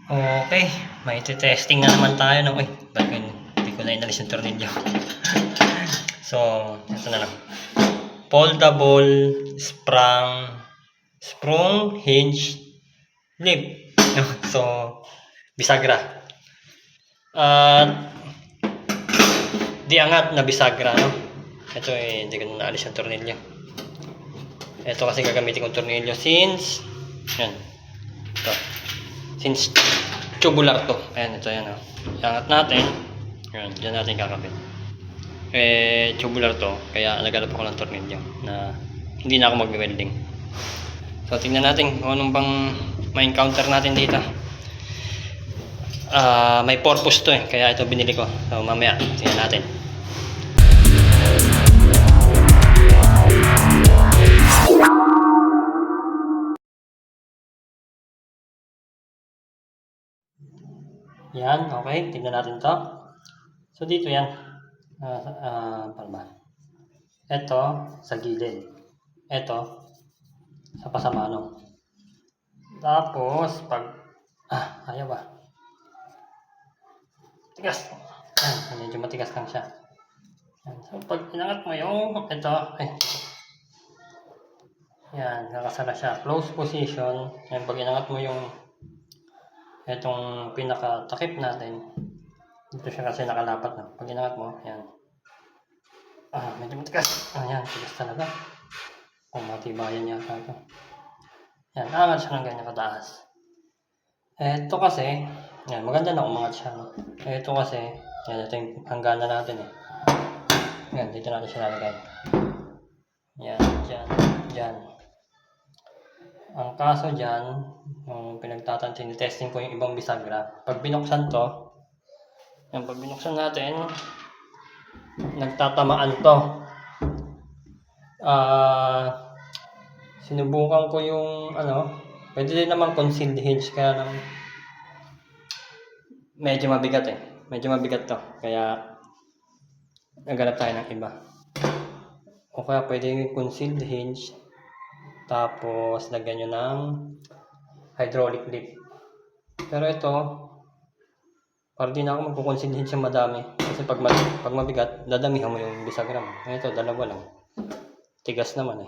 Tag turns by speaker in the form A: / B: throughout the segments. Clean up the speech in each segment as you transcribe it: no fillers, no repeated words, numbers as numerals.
A: Okay, may testing na naman tayo no. Uy, bakit hindi ko na inalis yung tornilyo. So, ito na lang. Foldable sprung hinge lip. So, bisagra. At di angat na bisagra, no? Ito hindi ko na naalis yung tornilyo. Ito kasi gagamitin kong tornilyo since yan. Ito. Since tubular to. Ayan, ito yan. Iangat natin. Ayan, dyan natin kakabit. Tubular to. Kaya naghanap ako ng tornilyo na hindi na ako mag-welding. So, tingnan natin kung anong bang ma-encounter natin dito. May purpose to kaya ito binili ko. So, mamaya, tingnan natin. Yan, okay. Tingnan natin to. So, dito yan. Paano ba? Ito, sa gilid. Ito, sa pasamano. Tapos, ayaw ba? Tigas. Medyo matigas lang siya. So, pag inangat mo yung, ito, yan, nakasara siya. Close position. Yan, pag inangat mo yung, itong pinaka-takip natin, dito siya kasi nakalapat na. Pag inangat mo, yan. Medyo matigas. Yan, tigas talaga. Kung matibayan yata ito. Yan, angat siya ng ganyan kataas. Ito kasi, yan, maganda na umangat siya. No? Ito kasi, yan, ito yung hangganan natin Yan, dito natin siya lalagay. Yan, dyan. Ang kaso dyan, yung testing ko yung ibang bisagra. Pag binuksan to, yan, pag binuksan natin, nagtatamaan to. Sinubukan ko yung pwede din naman concealed hinge kaya lang medyo mabigat medyo mabigat to kaya naghanap tayo ng iba o kaya pwede yung concealed hinge tapos lagyan nyo ng hydraulic lip pero ito para di na ako magpo-concealed hinge yung madami kasi pag mabigat dadamihan mo yung bisagra mo. Ito dalawa lang tigas naman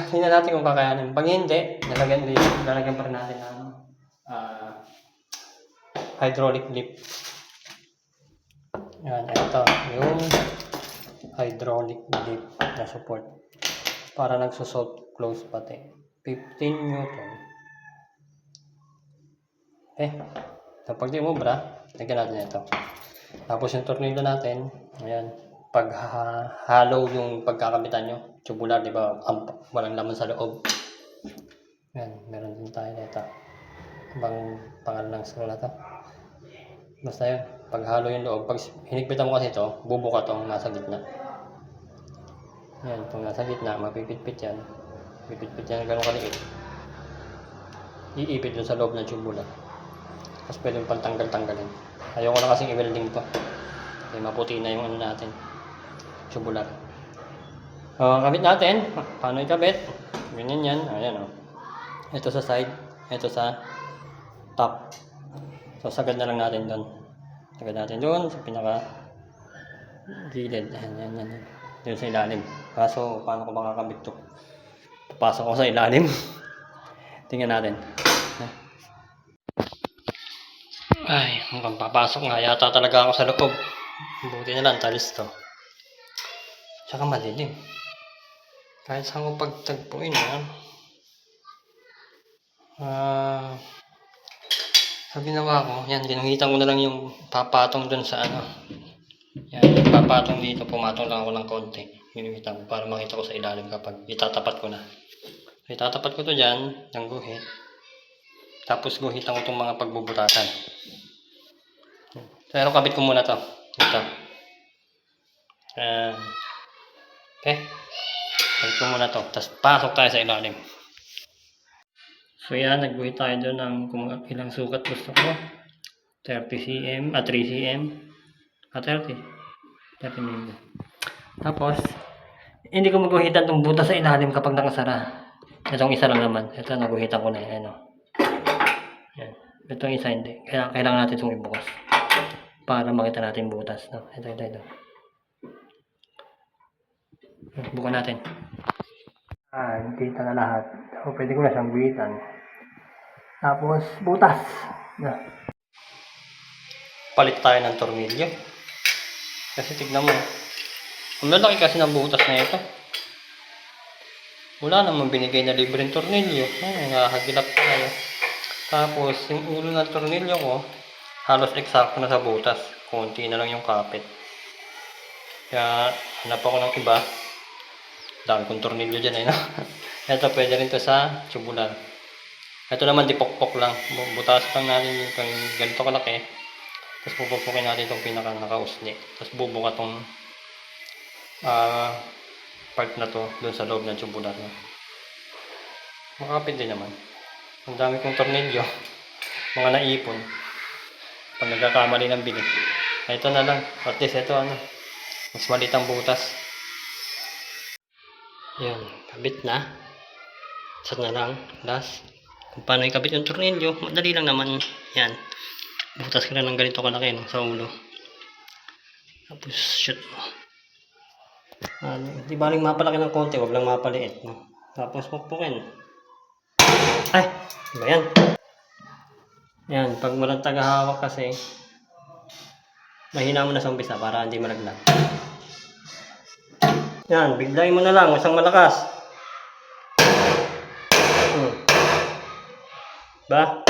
A: tingnan natin kung kakayanin. Pag hindi, lalagyan pa rin natin ng hydraulic lip. Yan, ito yung hydraulic lip na support. Para nagsusoft close pati. 15 Newton. Pag di umubra, lagyan natin ito. Tapos yung tornilyo natin, ayan. Pag hollow yung pagkakabitan nyo, tubular, di ba? Walang laman sa loob. Yan, meron din tayo nito. Ibang pangalan ng screw na to. Basta yun, pag hollow yung loob, pag hinigpitan mo kasi ito, bubuka itong nasa gitna. Yan, itong nasa gitna, mapipitpit yan. Pipitpit yan ganun kaliit. Iipit dun sa loob ng tubular. Tapos pwede yung pantanggal-tanggalin. Ayoko na kasing i-welding to. Kasi maputi na yung natin. Tubular. Kabit natin. Paano ikabit? Ganyan yan. Ayan Ito sa side. Ito sa top. So sagad na lang natin doon. Sagad natin doon sa pinaka gilid. Ayan. Doon sa ilalim. Kaso paano ko makakabit to? Papasok ko sa ilalim. Tingnan natin. Ay, mukhang papasok nga yata talaga ako sa loob. Buti na lang talis to. Tsaka madilim. Kahit saan ko pagtagpuin so ginawa ko, yan, ginuhitan ko na lang yung papatong dun sa yan, yung papatong dito, pumatong lang ako ng konti. Ginuhitan ko para makita ko sa ilalim kapag itatapat ko na. So, itatapat ko to dyan, ng guhit. Tapos guhitan ko itong mga pagbubutasan. Pero kabit ko muna to. Ito. Okay. Kabit ko muna to. Tapos pasok tayo sa ilalim. So yan, nagbuhit tayo doon ng kung ilang sukat gusto ko. 30 cm, 3 cm. 30 mm. Tapos, hindi ko maguhitan itong butas sa ilalim kapag nakasara. Itong isa lang naman. Ito, naguhitan ko na yan. Yan. Ito yung isa hindi. Kaya kailangan natin itong ibukas. Para makita natin butas. No? Ito. Bukan natin. Kita na lahat. So, pwede ko na siyang guhitan. Tapos, butas. Na. Palit tayo ng tornilyo. Kasi tignan mo. Ang lalaki kasi ng butas na ito. Wala namang binigay na libreng tornilyo. Nakahagilap tayo. Tapos, yung ulo ng tornilyo ko, halos eksakto na sa butas. Konti na lang yung kapit. Kaya, hanap ako ng iba. Dami kong tornilyo dyan no? Ito, pwede rin to sa tubular. Ito naman, dipokpok lang. Butas lang natin yung ganito kalaki. Tapos pupukpukin natin itong pinaka nakausli. Tapos bubuka itong part na to doon sa loob ng tubular. No? Makapit din naman. Ang dami kong tornilyo. Mga naipon. Pag nagkakamali ng bili. Ito na lang. At least ito mas maliit ang butas. Yan. Kabit na. Isa na lang. Last. Kung paano ikabit yung tornilyo. Madali lang naman. Yan. Butas ka na ng ganito kalaki no, sa ulo. Tapos shoot mo. Di baling mapalaki ng konti. Huwag lang mapaliit. No? Tapos pukpukin. Ay! Diba yan? Yan. Pag walang tagahawak kasi mahina mo na sa umpisa para hindi malaglag. Yan. Biglayin mo na lang. Isang malakas. Ba?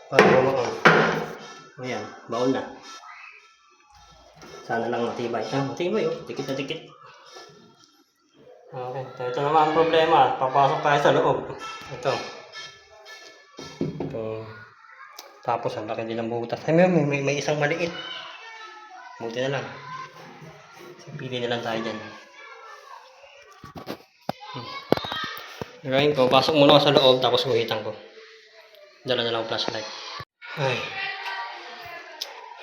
A: Para bumaon. Ayan. Baon na. Sana lang matibay. Matibay oh. Dikit na dikit. Okay. Ito naman ang problema. Papasok tayo sa loob. Ito. Tapos ang laki din ng butas. Ay, may isang maliit. Buti na lang. Pili na lang tayo dyan. Gagawin ko, pasok muna ako sa loob tapos guhitan ko. Dala na lang flashlight. Ay.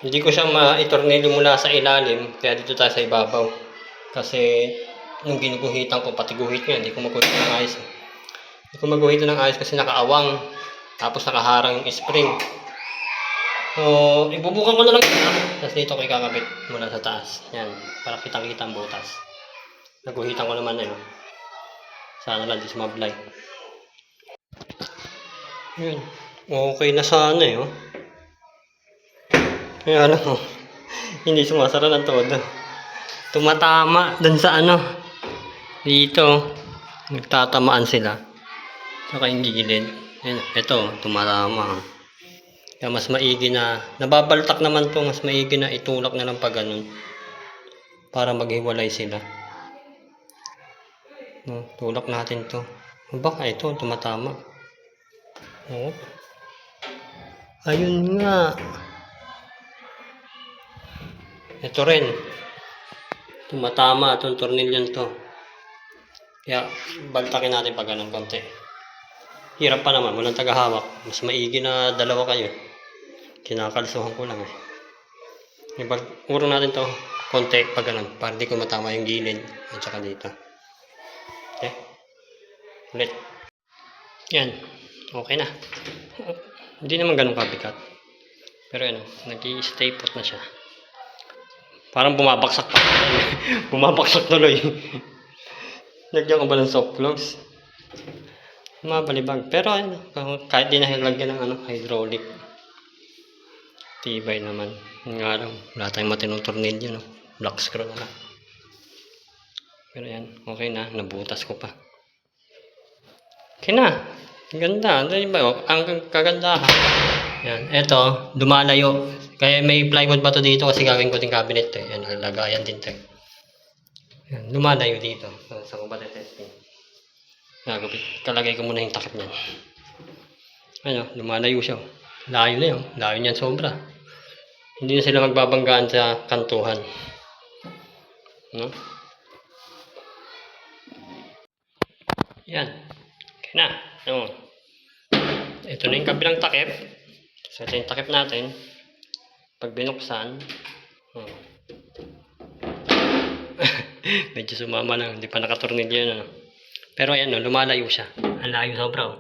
A: Hindi ko siya maitornilyo mula sa ilalim, kaya dito tayo sa ibabaw. Kasi nung ginuguhitan ko, pati guhit niya, hindi ko maguhit ng ayos. Hindi ko maguhit ng ayos kasi nakaawang. Tapos nakaharang yung spring. So, ibubukan ko na lang ito. Tapos dito ko ikakabit mula sa taas. Yan, para kitang-kita ang butas. Naguhitan ko naman sana lang di sumablay. Yun. Okay na sana oh. Kaya hindi sumasara ng todo. Tumatama dun sa dito. Nagtatamaan sila. Saka yung gilid. Yan, ito, tumatama. Kaya mas maigi na, nababaltak naman to, mas maigi na itulak na lang pag ganun. Para maghiwalay sila. Tulak natin to. Baka ito, tumatama. Ayun nga. Ito rin. Tumatama itong tornilyon to. Kaya, baltakin natin pag ganun konti. Hirap pa naman, walang tagahawak. Mas maigi na dalawa kayo. Kinakalsuhan ko lang urong natin to konti pag ganun. Para di ko matama yung gilid. At saka dito. Okay. Ulit. Yan. Okay na. Hindi naman ganun kabigat. Pero nag-i-stay put na siya. Parang bumabaksak pa. Bumabaksak tuloy. Lagyan ko ba ng soft close? Mabalibag. Pero kahit di nahilagyan ng hydraulic. Tibay naman. Nga lang. Wala tayong matinong tornilyo. Black screw na lang. Pero yan. Okay na. Nabutas ko pa. Okay na. Ganda. Ang kagandahan. Yan. Eto. Dumalayo. Kaya may plywood ba to dito kasi gagawin ko din cabinet to. Yan. Lagayan din to. Yan. Lumalayo dito. Sa kubate testing. Kalagay ko muna yung takip niyan. Lumalayo siya. Layo na yun. Layo niyan sobra. Hindi na sila magbabanggaan sa kantuhan. Yan. Okay na. Ito na yung kabilang takip. So ito yung takip natin. Pag binuksan. Medyo sumama lang. Hindi pa nakatornilyo yun. Pero ayan lumalayo siya. Ang layo sobra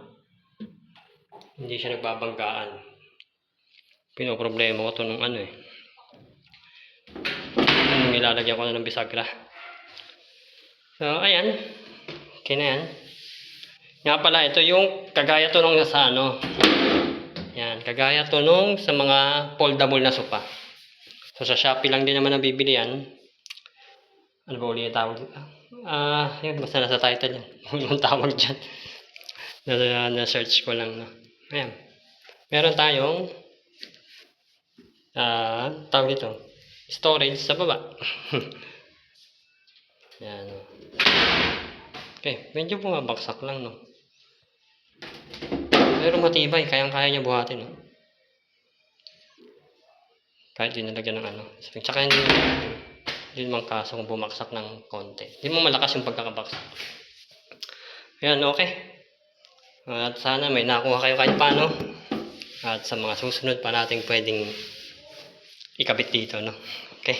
A: Hindi siya nagbabanggaan. Pinoproblema ko to nung ano eh. Nung ilalagyan ko na ng bisagra. So, ayan. Okay na yan. Nga pala, ito yung kagaya to nung sa ano. Yan, kagaya to nung sa mga foldable na sofa. So, sa Shopee lang din naman nabibili yan. Ano ba ulit yung tawag? Yun, basta nasa title yan. Anong tawag dyan? Na-search ko lang, no? Ayan. Meron tayong tawag dito, storage sa baba. Yan, no? Okay, medyo bumabagsak lang, no? Pero matibay, kayang-kaya niya buhatin, no? Kahit di nalagyan ng ano. Tsaka hindi naman kaso kung bumaksak ng konti. Hindi mo malakas yung pagkakabaksak. Ayan, okay. At sana may nakuha kayo kahit paano. At sa mga susunod pa natin pwedeng ikabit dito, no? Okay.